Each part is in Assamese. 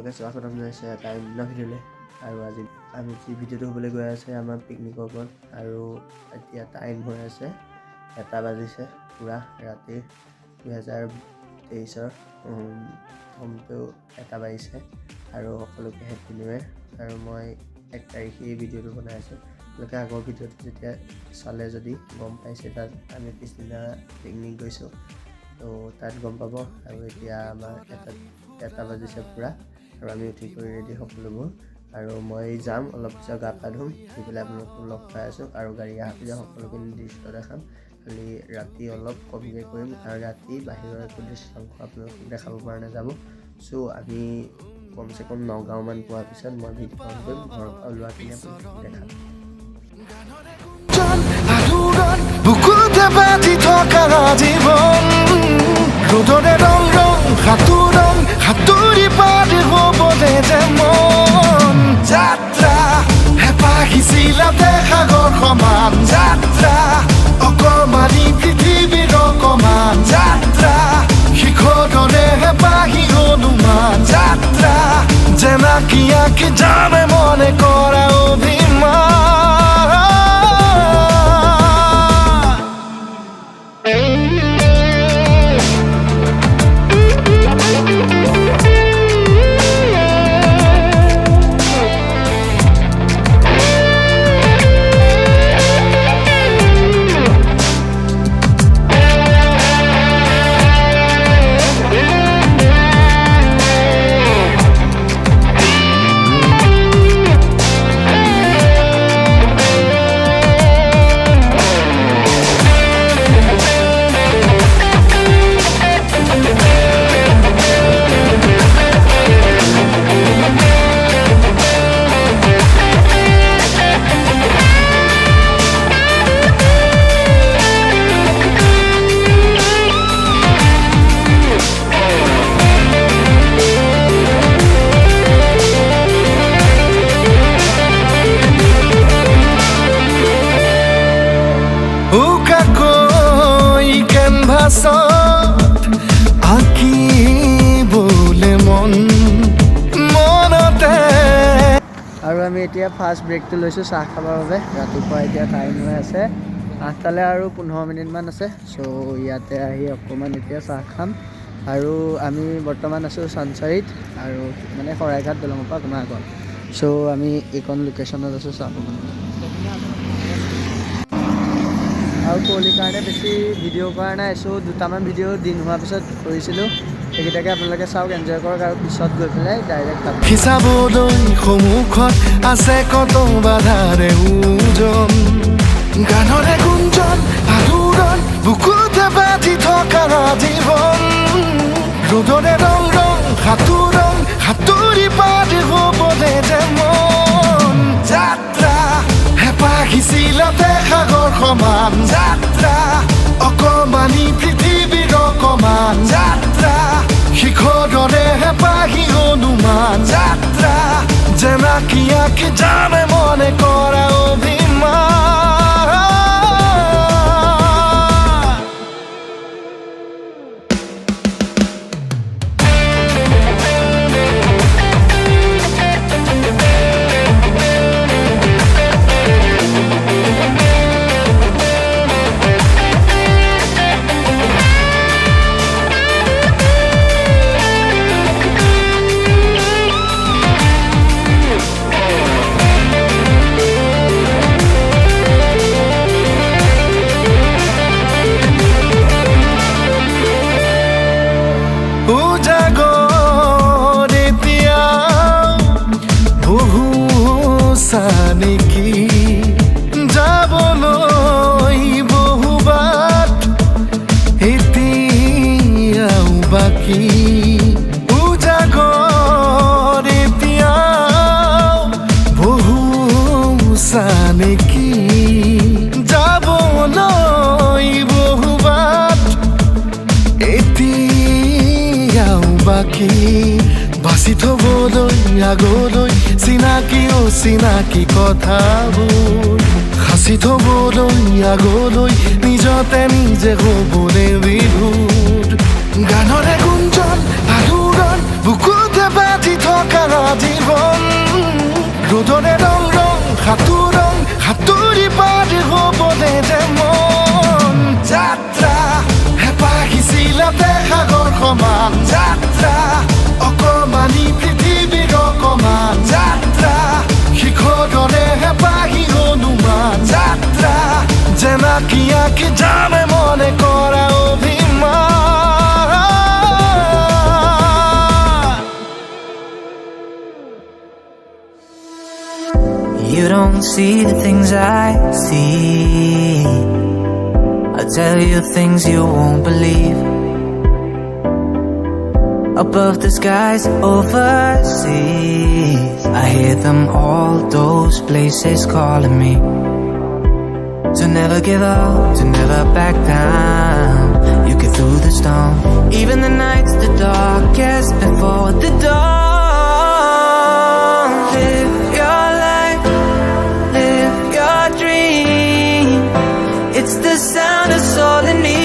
সকলোকে স্বাগতম জনাইছোঁ এটা অন্য ভিডিঅ'লৈ। আৰু আজি আমি যি ভিডিঅ'টো হ'বলৈ গৈ আছে আমাৰ পিকনিকৰ ওপৰত। আৰু এতিয়া টাইম হৈ আছে 1টা বাজিছে, পূৰা ৰাতিৰ 2023ৰ প্ৰথমটো 1টা বাজিছে। আৰু সকলোকে হেপী নিউ ইয়েৰ। আৰু মই 1 তাৰিখে এই ভিডিঅ'টো বনাই আছোঁ। তেওঁলোকে আগৰ ভিডিঅ'টো যেতিয়া চালে যদি গম পাইছে তাত আমি পিছদিনা পিকনিক গৈছোঁ, তো তাত গম পাব। আৰু এতিয়া আমাৰ 1টা বাজিছে পূৰা, আৰু আমি উঠি কৰি ৰেডি সকলোবোৰ। আৰু মই যাম অলপ পিছত, গা পা ধুম, ধুই পেলাই আপোনালোকক লগ পাই আছোঁ। আৰু গাড়ী অহাৰ পিছত সকলোখিনি দৃশ্য দেখাম। খালি ৰাতি অলপ কমকৈ কৰিম, আৰু ৰাতি বাহিৰৰ একো দৃশ্য আপোনালোকক দেখাব পৰা নাযাব। চ' আমি কমচে কম 9 গাঁওমান পোৱাৰ পিছত মই ভিডিঅ' অন কৰিম, ঘৰৰ পৰা ওলোৱাখিনি আপোনালোকক দেখাম। বুকুতে বাজি থকা জীৱন ৰ'দৰে ৰং ৰং সাঁতোৰং সাঁতুৰি পাৰি হ'বলে যে মন যাত্ৰা হেঁপাহিছিলাতে সাগৰ সমান যাত্ৰা অকমানি পৃথিৱীৰ অকমান যাত্ৰা শিখৰৰে হেঁপাহি অনুমান যাত্ৰা জেনাকি আঁকি জানে মনে কৰা অভিমান। আৰু আমি এতিয়া ফাৰ্ষ্ট ব্ৰেকটো লৈছোঁ চাহ খাবৰ বাবে। ৰাতিপুৱা এতিয়া টাইম হৈ আছে 8টালৈ আৰু 15 মিনিটমান আছে। চ' ইয়াতে আহি অকণমান এতিয়া চাহ খাম। আৰু আমি বৰ্তমান আছোঁ চানচাৰিত, আৰু মানে শৰাইঘাট দলঙৰ পৰা অকণমান আগত। চ' আমি এইকণ লোকেশ্যনত আছোঁ চাহ খাব। আৰু কুঁৱলীৰ কাৰণে বেছি ভিডিঅ' কৰা নাই। চ' 2টামান ভিডিঅ' দিন হোৱাৰ পিছত কৰিছিলোঁ, সেইকেইটাকে আপোনালোকে চাওক, এনজয় কৰক। আৰু পিছত গৈ পেলাই ডাইৰেক্ট হিচাবলৈ সন্মুখত আছে কত বাধাৰে ওজন গানৰে গুঞ্জন আলোড়ন বুকুতে বাজি থকা জীৱন ৰ'দৰে ৰং ৰং সাঁতোৰং সাঁতুৰি পাৰি হ'বলে যে মন যাত্ৰা হেঁপাহিছিলাতে সাগৰ সমান যাত্ৰা অকমানি পৃথিৱীৰ অকমান যাত্ৰা শিখৰৰে হেঁপাহি অনুমান যাত্ৰা জেনাকি আঁকি জানে মনে কৰা অভিমান। নেকি যাবলৈ বহুবাট এতিয়াও বাকী উজাগৰ এতিয়াও বহু নেকি যাবলৈ বহুবাট এতিয়াও বাকী বাছি থবলৈ আগলৈ চিনাকি অচিনাকি কথাবোৰ সাঁচি থবলৈ আগলৈ নিজতে নিজে হ'বলৈ বিভোৰ গানৰে গুঞ্জন আলোড়ন বুকুতে বাজি থকা ৰ'দৰে ৰং ৰং সাঁতুৰি পাৰ হ'বলে যে মন যাত্ৰা হেঁপাহিছিলাতে সাগৰ সমান যাত্ৰা অকমানি পৃথিৱীৰ অকমান যাত্ৰা শিখৰৰে হেঁপাহি হনুমান যাত্ৰা জেনাকি আঁকি যামে মনে কৰা অভিমান You don't see the things I see. I'll tell you things you won't believe. Above the skies overseas, I hear them all, those places calling me. To never give up, to never back down. You get through the storm, even the nights the darkest before the dawn. Live your life, live your dream. It's the sound of soul in me,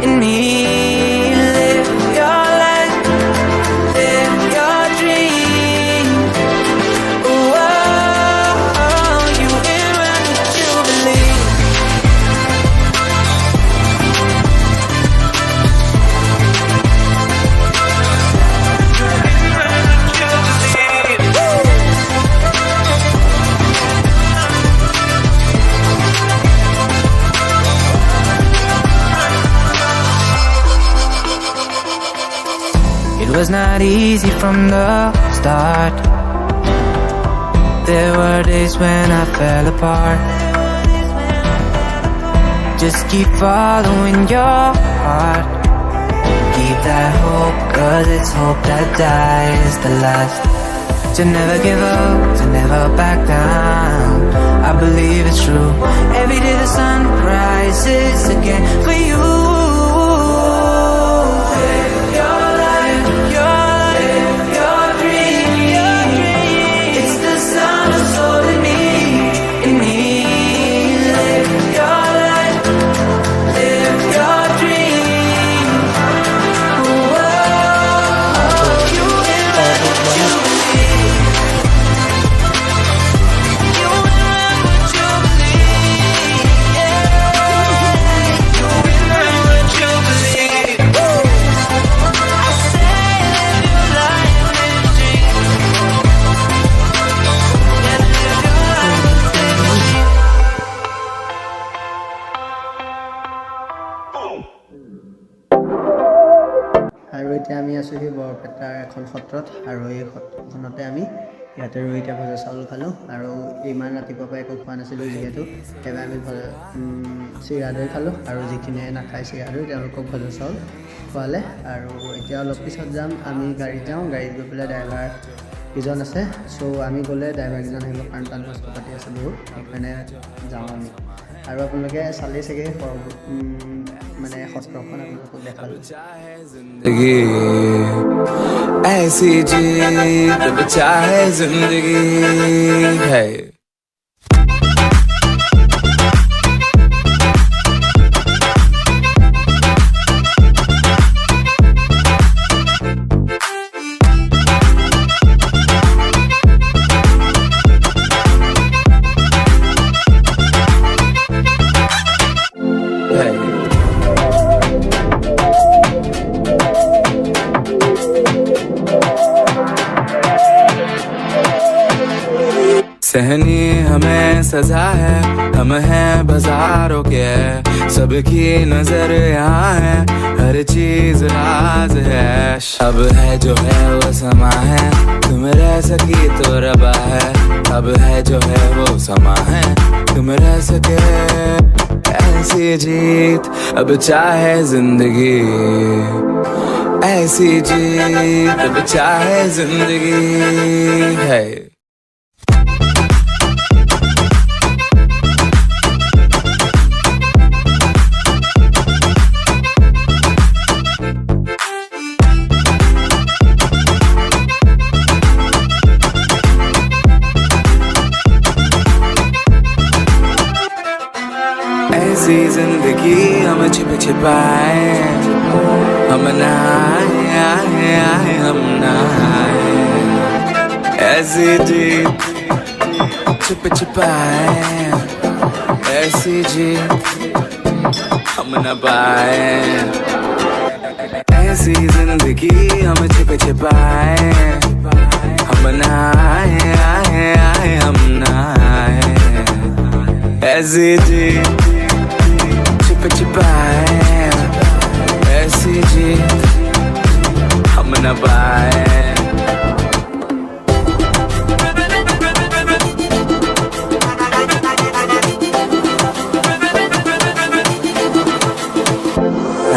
in me. Live your life, live your dream. Oh, you in round the jubilee. It was not easy from the start. There were days when I fell apart. Just keep following your heart. Keep that hope, 'cause it's hope that dies the last. To never give up, to never back down. I believe it's true. Every day the sun rises again for you. আৰু এতিয়া আমি আছোঁ সেই বৰপেটাৰ এখন সত্ৰত আৰু এই সত্ৰখনতে আমি ইয়াতে ৰুইতে ভজা চাউল খালোঁ আৰু ইমান ৰাতিপুৱাৰ পৰা একো খোৱা নাছিলোঁ যিহেতু সেইবাবে আমি চিৰা দৈ খালোঁ আৰু যিখিনিয়ে নাখায় চিৰা দৈ তেওঁলোকক ভজা চাউল খোৱালে আৰু এতিয়া অলপ পিছত যাম আমি গাড়ীত যাওঁ গাড়ীত গৈ পেলাই ড্ৰাইভাৰ কেইজন আছে চ' আমি গ'লে ড্ৰাইভাৰকেইজন আহিব কাৰণ তাত বস্তু পাতি আছে বহুত সেইকাৰণে যাওঁ আমি আৰু আপোনালোকে চালেই চাগে মানে সত্ৰখন আপোনালোকক দেখালোঁ ऐसी जीत चाहे जिंदगी है सहनी हमें सजा है हम हैं बाजारों के सबकी नजर यहाँ है हर चीज राज है अब है जो है वो समा है तुम रह सकी तो रबा है अब है जो है वो समा है तुम रह सके ऐसी जीत अब चाहे जिंदगी ऐसी जीत अब चाहे जिंदगी है ऐसी जिंदगी हम छिप छिपाए हम नहाए हम नहाए ऐसी जीत छिप छिपाए ऐसी जीत हम न पाए ऐसी जिंदगी हम छिप छिपाए हम ना आए आए आए हम ना आए ऐसी जीत छिप छिपाए ऐसी जीत हम न पाए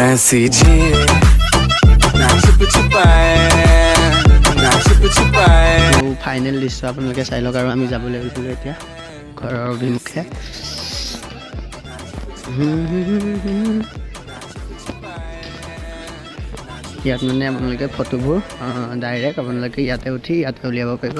ऐसी जीत ना छिप छिपाए ना छिप छिपाए ফাইনেল দৃশ্য আপোনালোকে চাই লওক আৰু আমি যাবলৈ ওলাইছিলোঁ এতিয়া ঘৰৰ অভিমুখে ইয়াত মানে আপোনালোকে ফটোবোৰ ডাইৰেক্ট আপোনালোকে ইয়াতে উঠি ইয়াতে উলিয়াব পাৰিব